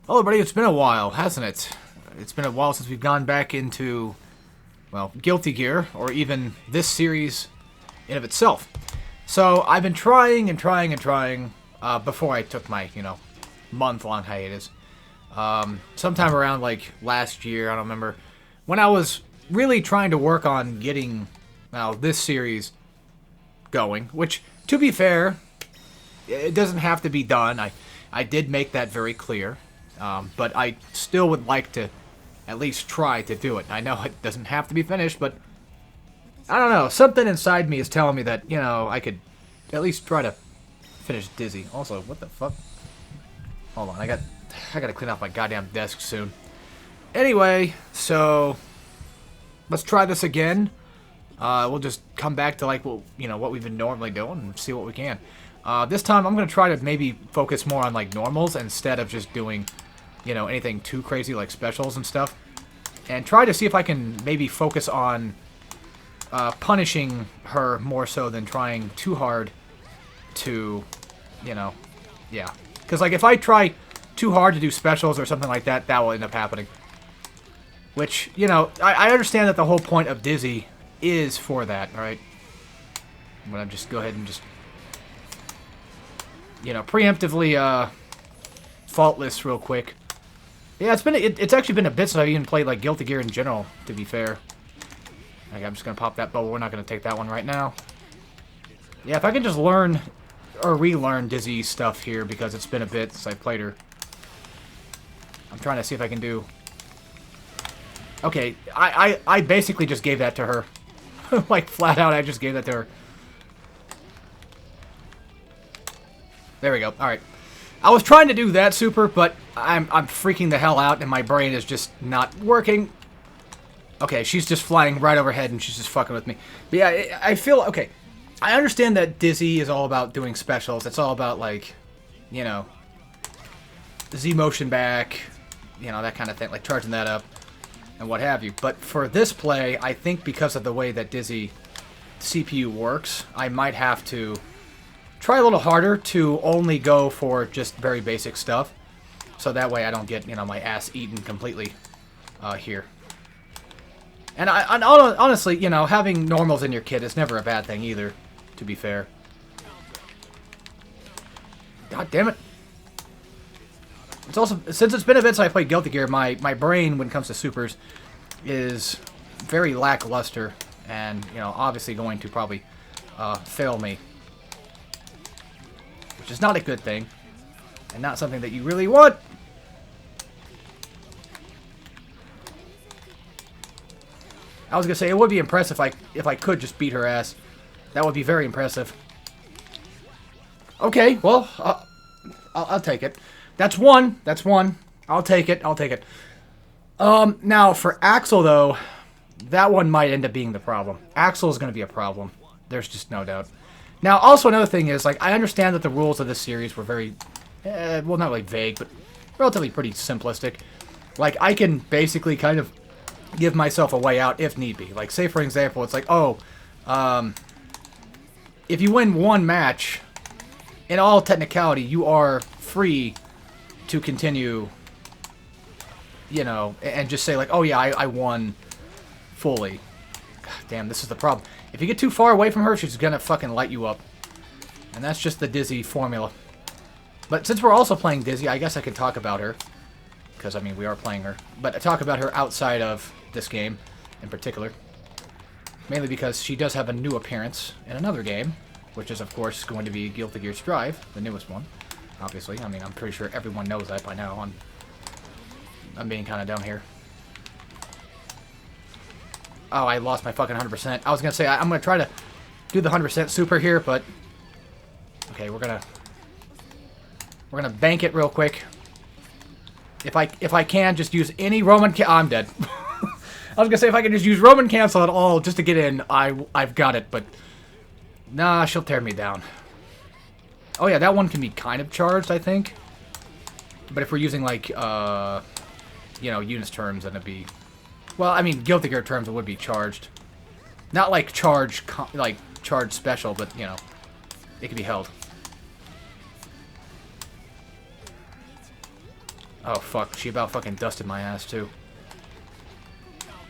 Hello, everybody. It's been a while, hasn't it? It's been a while since we've gone back into, well, Guilty Gear, or even this series in of itself. So I've been trying and trying and trying before I took my, month-long hiatus. Sometime around, like, last year, I don't remember, when I was really trying to work on getting, this series going, which, to be fair, it doesn't have to be done. I did make that very clear. But I still would like to at least try to do it. I know it doesn't have to be finished, but I don't know. Something inside me is telling me that, I could at least try to finish Dizzy. Also, what the fuck? Hold on, I gotta clean off my goddamn desk soon. Anyway, so let's try this again. We'll just come back to what we've been normally doing and see what we can. This time I'm gonna try to maybe focus more on normals instead of just doing anything too crazy like specials and stuff. And try to see if I can maybe focus on punishing her more so than trying too hard to, yeah. Because, if I try too hard to do specials or something like that, that will end up happening. Which, I understand that the whole point of Dizzy is for that, right? I'm going to just go ahead and just, preemptively faultless real quick. Yeah, it's actually been a bit since I've even played Guilty Gear in general, to be fair. Okay, I'm just gonna pop that bubble. We're not gonna take that one right now. Yeah, if I can just learn or relearn Dizzy stuff here, because it's been a bit since I've played her. I'm trying to see if I can do. Okay, I basically just gave that to her, flat out. I just gave that to her. There we go. All right. I was trying to do that super, but I'm freaking the hell out, and my brain is just not working. Okay, she's just flying right overhead, and she's just fucking with me. But yeah, I feel... Okay, I understand that Dizzy is all about doing specials. It's all about, Z-motion back, that kind of thing, charging that up, and what have you. But for this play, I think because of the way that Dizzy CPU works, I might have to try a little harder to only go for just very basic stuff, so that way I don't get my ass eaten completely here. And honestly, having normals in your kit is never a bad thing either, to be fair. God damn it! It's also, since it's been a bit since I played Guilty Gear, my brain when it comes to supers is very lackluster, and obviously going to probably fail me. Which is not a good thing, and not something that you really want. I was gonna say it would be impressive if I could just beat her ass. That would be very impressive. Okay, well, I'll take it. That's one. That's one. I'll take it. I'll take it. Now for Axel though, that one might end up being the problem. Axel is gonna be a problem. There's just no doubt. Now, also another thing is, I understand that the rules of this series were very, well, not really vague, but relatively pretty simplistic. I can basically kind of give myself a way out if need be. Say, for example, it's if you win one match, in all technicality, you are free to continue, and just say, oh yeah, I won fully. God damn, this is the problem. If you get too far away from her, she's gonna fucking light you up. And that's just the Dizzy formula. But since we're also playing Dizzy, I guess I could talk about her. Because, we are playing her. But I talk about her outside of this game, in particular. Mainly because she does have a new appearance in another game. Which is, of course, going to be Guilty Gear Strive, the newest one. Obviously, I'm pretty sure everyone knows that by now. I'm being kind of dumb here. Oh, I lost my fucking 100%. I was going to say, I'm going to try to do the 100% super here, but... Okay, we're going to bank it real quick. If I can, just use any Roman... I'm dead. I was going to say, if I can just use Roman cancel at all just to get in, I've got it, but... Nah, she'll tear me down. Oh yeah, that one can be kind of charged, I think. But if we're using, Eunice terms, then it'd be... Well, Guilty Gear terms, it would be charged. Not charge special, but, it can be held. Oh, fuck. She about fucking dusted my ass, too.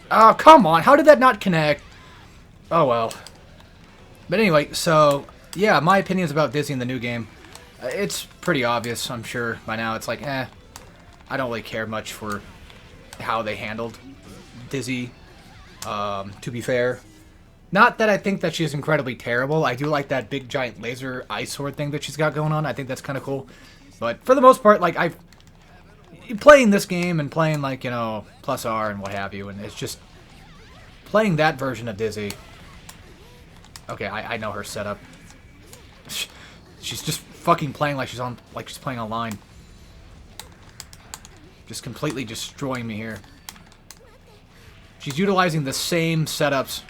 Oh, come on. How did that not connect? Oh, well. But anyway, so, yeah, my opinions about Dizzy in the new game. It's pretty obvious, I'm sure, by now. It's like, I don't really care much for how they handled Dizzy, to be fair. Not that I think that she's incredibly terrible. I do like that big, giant laser ice sword thing that she's got going on. I think that's kind of cool. But for the most part, like, I've... playing this game and playing, like, you know, plus R and what have you, and it's just... playing that version of Dizzy... Okay, I know her setup. She's just fucking playing like she's playing online. Just completely destroying me here. She's utilizing the same setups.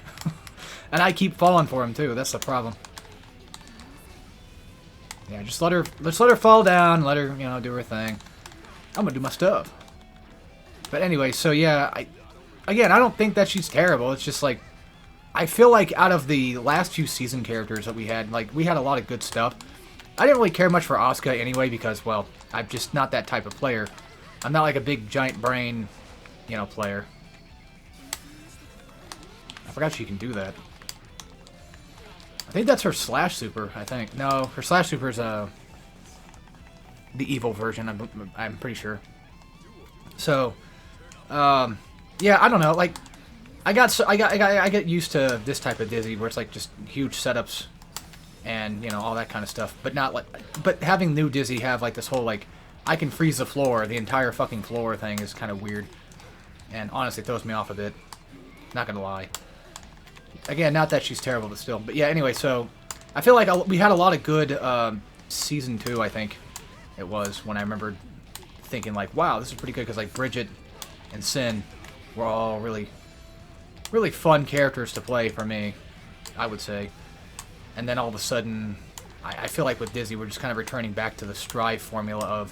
And I keep falling for them too. That's the problem. Yeah, just let her fall down, let her, you know, do her thing. I'm gonna do my stuff. But anyway, so yeah, I don't think that she's terrible. It's just like, I feel like out of the last few season characters that we had, like, we had a lot of good stuff. I didn't really care much for Asuka anyway because, well, I'm just not that type of player. I'm not like a big giant brain, you know, player. I forgot she can do that. I think that's her slash super, I think. No, her slash super is the evil version, I'm pretty sure. So, yeah, I don't know, like, I get used to this type of Dizzy where it's like just huge setups and, you know, all that kind of stuff, but not like, but having new Dizzy have like this whole like I can freeze the floor, the entire fucking floor thing is kind of weird, and honestly throws me off a bit. Not gonna lie. Again, not that she's terrible, but still. But yeah, anyway, so I feel like we had a lot of good season 2. I think it was when I remembered thinking like, wow, this is pretty good because like Bridget and Sin were all really fun characters to play for me, I would say. And then all of a sudden, I feel like with Dizzy, we're just kind of returning back to the Strive formula of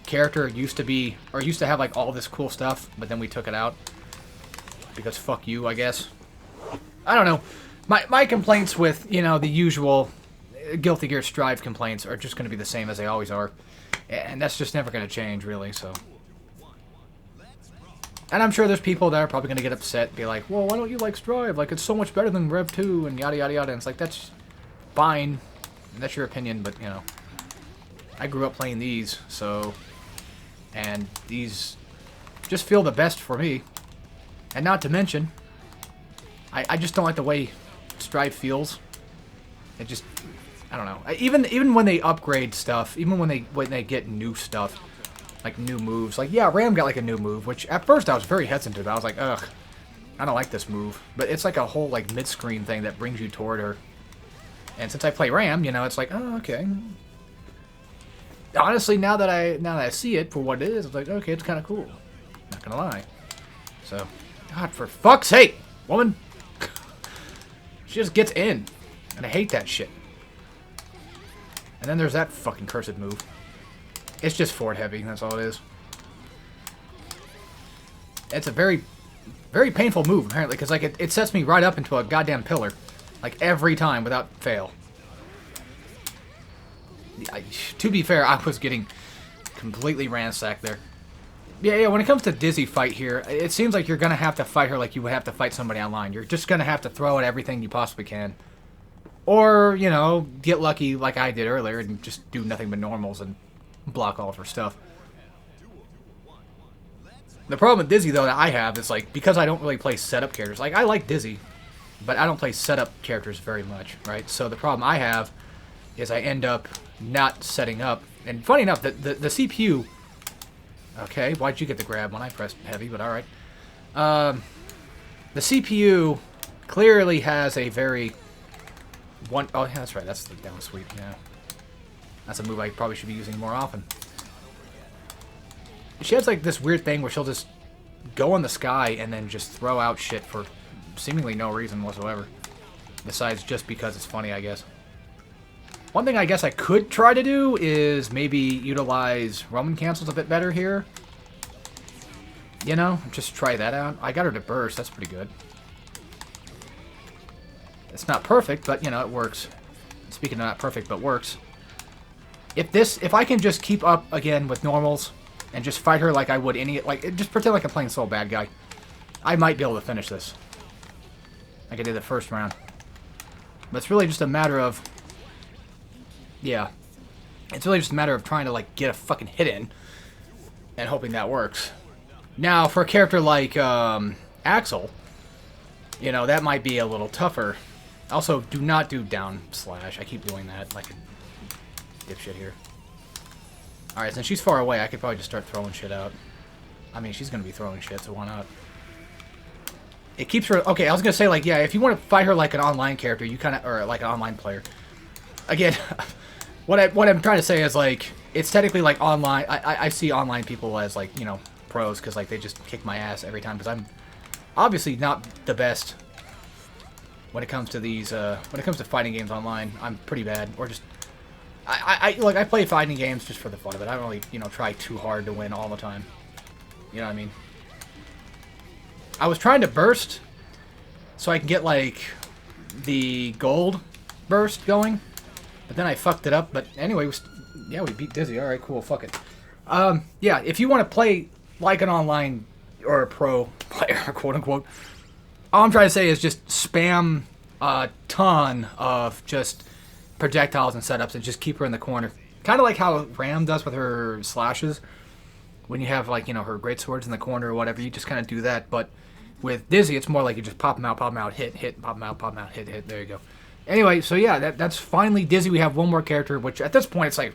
character used to have like all this cool stuff, but then we took it out because fuck you, I guess. I don't know. My complaints with, you know, the usual Guilty Gear Strive complaints are just going to be the same as they always are, and that's just never going to change, really. So. And I'm sure there's people that are probably going to get upset, be like, well, why don't you like Strive? Like, it's so much better than Rev 2, and yada, yada, yada. And it's like, that's fine. That's your opinion, but, you know, I grew up playing these, so, and these just feel the best for me. And not to mention, I just don't like the way Strive feels. It just, I don't know. Even when they upgrade stuff, even when they get new stuff, like new moves. Like, yeah, Ram got like a new move, which at first I was very hesitant about. I was like, ugh, I don't like this move. But it's like a whole like mid-screen thing that brings you toward her. And since I play Ram, you know, it's like, oh, okay. Honestly, now that I see it for what it is, it's like, okay, it's kind of cool. Not gonna lie. So, God, for fuck's sake, woman. She just gets in. And I hate that shit. And then there's that fucking cursed move. It's just forward heavy, that's all it is. It's a very, very painful move, apparently, because like it sets me right up into a goddamn pillar. Like, every time, without fail. To be fair, I was getting completely ransacked there. Yeah, when it comes to Dizzy fight here, it seems like you're going to have to fight her like you would have to fight somebody online. You're just going to have to throw at everything you possibly can. Or, you know, get lucky like I did earlier and just do nothing but normals and block all of her stuff. The problem with Dizzy, though, that I have is, like, because I don't really play setup characters. Like, I like Dizzy, but I don't play setup characters very much, right? So the problem I have is I end up not setting up. And funny enough, the CPU... Okay, why'd you get the grab when I pressed heavy, but alright. The CPU clearly has a very... Oh, yeah, that's right, that's the down sweep, yeah. That's a move I probably should be using more often. She has like this weird thing where she'll just go in the sky and then just throw out shit for seemingly no reason whatsoever. Besides just because it's funny, I guess. One thing I guess I could try to do is maybe utilize Roman cancels a bit better here. You know, just try that out. I got her to burst, that's pretty good. It's not perfect, but you know, it works. Speaking of not perfect, but works. If I can just keep up again with normals and just fight her like I would any, like, just pretend like I'm playing solo bad guy. I might be able to finish this. Like I did the first round. But it's really just a matter of, yeah. It's really just a matter of trying to, like, get a fucking hit in and hoping that works. Now, for a character like Axel, you know, that might be a little tougher. Also, do not do down slash. I keep doing that like a dipshit here. Alright, since she's far away, I could probably just start throwing shit out. I mean, she's going to be throwing shit, so why not? It keeps her... Okay, I was going to say, like, yeah, if you want to fight her like an online character, you kind of... Or like an online player. Again, what I'm trying to say is, like, it's technically like online... I see online people as, like, you know, pros, because, like, they just kick my ass every time, because I'm obviously not the best when it comes to these... when it comes to fighting games online. I'm pretty bad, or just... I play fighting games just for the fun of it. I don't really, you know, try too hard to win all the time. You know what I mean? I was trying to burst so I can get, like, the gold burst going. But then I fucked it up. But anyway, yeah, we beat Dizzy. Alright, cool. Fuck it. Yeah, if you want to play like an online or a pro player, quote-unquote, all I'm trying to say is just spam a ton of just... projectiles and setups and just keep her in the corner. Kind of like how Ram does with her slashes. When you have, like, you know, her great swords in the corner or whatever, you just kind of do that. But with Dizzy, it's more like you just pop them out, hit, pop them out, hit. There you go. Anyway, so yeah, that's finally Dizzy. We have one more character, which at this point, it's like,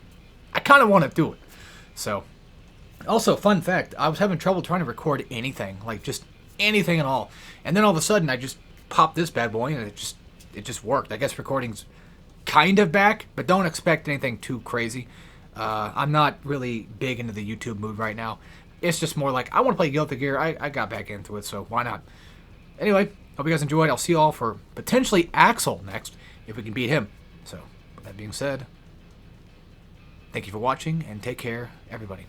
I kind of want to do it. So, also, fun fact, I was having trouble trying to record anything. Like, just anything at all. And then all of a sudden, I just popped this bad boy, and it just worked. I guess recording's kind of back, but don't expect anything too crazy. I'm not really big into the YouTube mood right now. It's just more like, I want to play Guilty Gear. I got back into it, so why not? Anyway, hope you guys enjoyed. I'll see you all for potentially Axel next, if we can beat him. So, with that being said, thank you for watching, and take care, everybody.